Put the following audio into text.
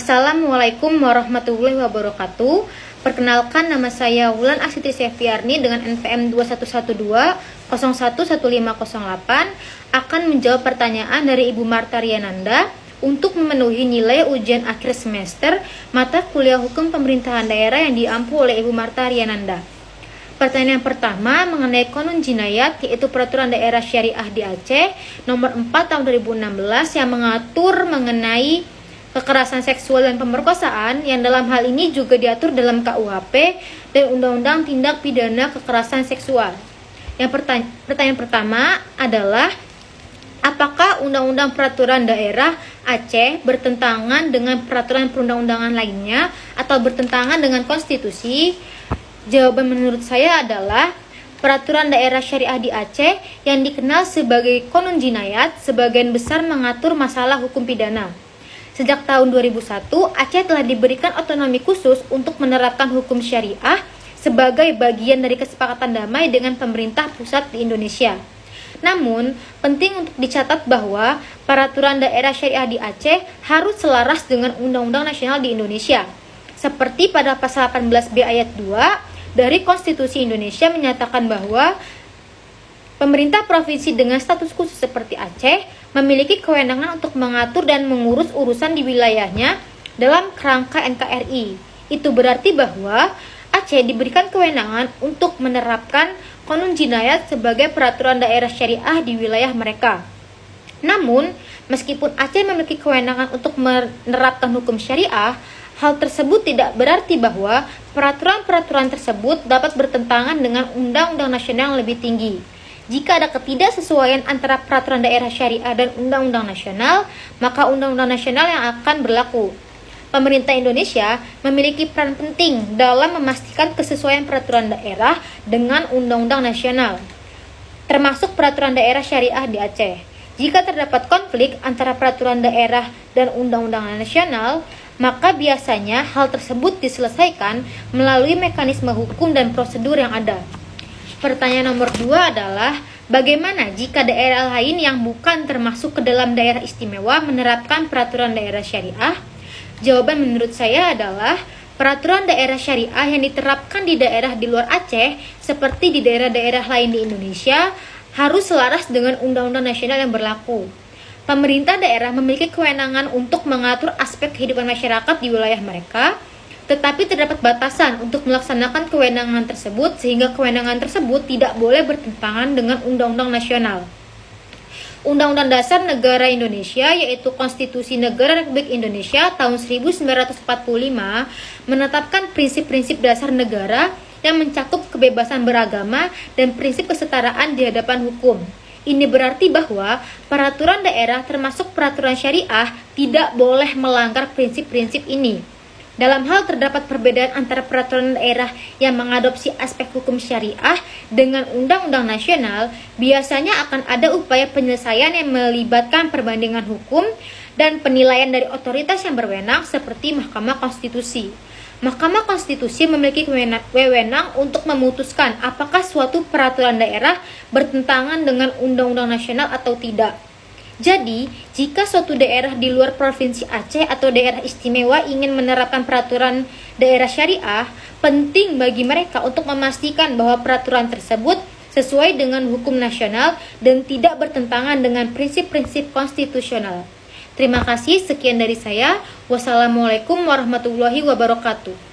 Assalamualaikum warahmatullahi wabarakatuh. Perkenalkan, nama saya Wulan Aksitri Sefiarni dengan NPM 2112011508 akan menjawab pertanyaan dari Ibu Marta Riananda untuk memenuhi nilai ujian akhir semester mata kuliah Hukum Pemerintahan Daerah yang diampu oleh Ibu Marta Riananda. Pertanyaan yang pertama mengenai Konun Jinayat, yaitu Peraturan Daerah Syariah di Aceh nomor 4 tahun 2016 yang mengatur mengenai kekerasan seksual dan pemerkosaan, yang dalam hal ini juga diatur dalam KUHP dan Undang-Undang Tindak Pidana Kekerasan Seksual. Pertanyaan pertama adalah, apakah Undang-Undang Peraturan Daerah Aceh bertentangan dengan peraturan perundang-undangan lainnya atau bertentangan dengan konstitusi? Jawaban menurut saya adalah Peraturan Daerah Syariah di Aceh yang dikenal sebagai Konun Jinayat sebagian besar mengatur masalah hukum pidana. Sejak tahun 2001, Aceh telah diberikan otonomi khusus untuk menerapkan hukum syariah sebagai bagian dari kesepakatan damai dengan pemerintah pusat di Indonesia. Namun, penting untuk dicatat bahwa Peraturan Daerah Syariah di Aceh harus selaras dengan Undang-Undang Nasional di Indonesia. Seperti pada pasal 18B ayat 2 dari Konstitusi Indonesia menyatakan bahwa pemerintah provinsi dengan status khusus seperti Aceh memiliki kewenangan untuk mengatur dan mengurus urusan di wilayahnya dalam kerangka NKRI. Itu berarti bahwa Aceh diberikan kewenangan untuk menerapkan Konun Jinayat sebagai peraturan daerah syariah di wilayah mereka. Namun, meskipun Aceh memiliki kewenangan untuk menerapkan hukum syariah, hal tersebut tidak berarti bahwa peraturan-peraturan tersebut dapat bertentangan dengan undang-undang nasional yang lebih tinggi. Jika ada ketidaksesuaian antara peraturan daerah syariah dan undang-undang nasional, maka undang-undang nasional yang akan berlaku. Pemerintah Indonesia memiliki peran penting dalam memastikan kesesuaian peraturan daerah dengan undang-undang nasional, termasuk peraturan daerah syariah di Aceh. Jika terdapat konflik antara peraturan daerah dan undang-undang nasional, maka biasanya hal tersebut diselesaikan melalui mekanisme hukum dan prosedur yang ada. Pertanyaan nomor 2 adalah, bagaimana jika daerah lain yang bukan termasuk ke dalam daerah istimewa menerapkan peraturan daerah syariah? Jawaban menurut saya adalah, peraturan daerah syariah yang diterapkan di daerah di luar Aceh, seperti di daerah-daerah lain di Indonesia, harus selaras dengan undang-undang nasional yang berlaku. Pemerintah daerah memiliki kewenangan untuk mengatur aspek kehidupan masyarakat di wilayah mereka, tetapi terdapat batasan untuk melaksanakan kewenangan tersebut sehingga kewenangan tersebut tidak boleh bertentangan dengan undang-undang nasional. Undang-Undang Dasar Negara Indonesia, yaitu Konstitusi Negara Republik Indonesia tahun 1945, menetapkan prinsip-prinsip dasar negara yang mencakup kebebasan beragama dan prinsip kesetaraan di hadapan hukum. Ini berarti bahwa peraturan daerah termasuk peraturan syariah tidak boleh melanggar prinsip-prinsip ini. Dalam hal terdapat perbedaan antara peraturan daerah yang mengadopsi aspek hukum syariah dengan undang-undang nasional, biasanya akan ada upaya penyelesaian yang melibatkan perbandingan hukum dan penilaian dari otoritas yang berwenang seperti Mahkamah Konstitusi. Mahkamah Konstitusi memiliki wewenang untuk memutuskan apakah suatu peraturan daerah bertentangan dengan undang-undang nasional atau tidak. Jadi, jika suatu daerah di luar Provinsi Aceh atau daerah istimewa ingin menerapkan peraturan daerah syariah, penting bagi mereka untuk memastikan bahwa peraturan tersebut sesuai dengan hukum nasional dan tidak bertentangan dengan prinsip-prinsip konstitusional. Terima kasih, sekian dari saya. Wassalamualaikum warahmatullahi wabarakatuh.